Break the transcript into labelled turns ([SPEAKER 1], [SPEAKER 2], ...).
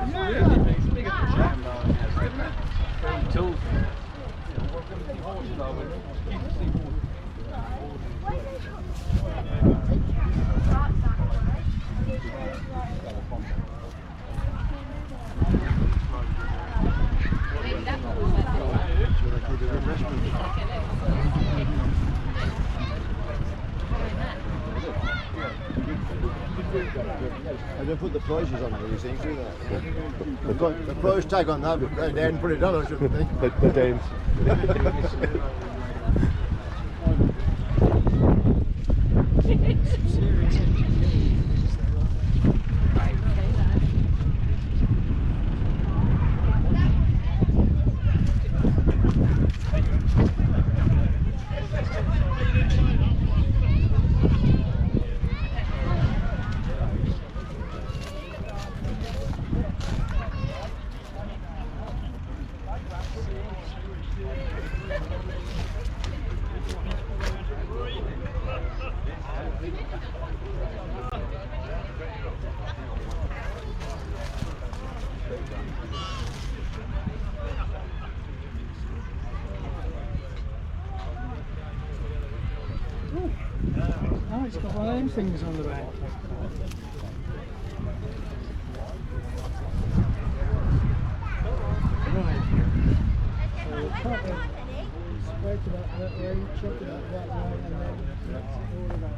[SPEAKER 1] It's bigger than jam though. Tools.
[SPEAKER 2] I didn't put the prices on it, you think, do that? The price tag on that, but they hadn't put it on, shouldn't they?
[SPEAKER 3] They don't.
[SPEAKER 4] Oh, it's got one of them things on the back. Right. So we'll cut it straight about that way, chop it up that way, and then all of that.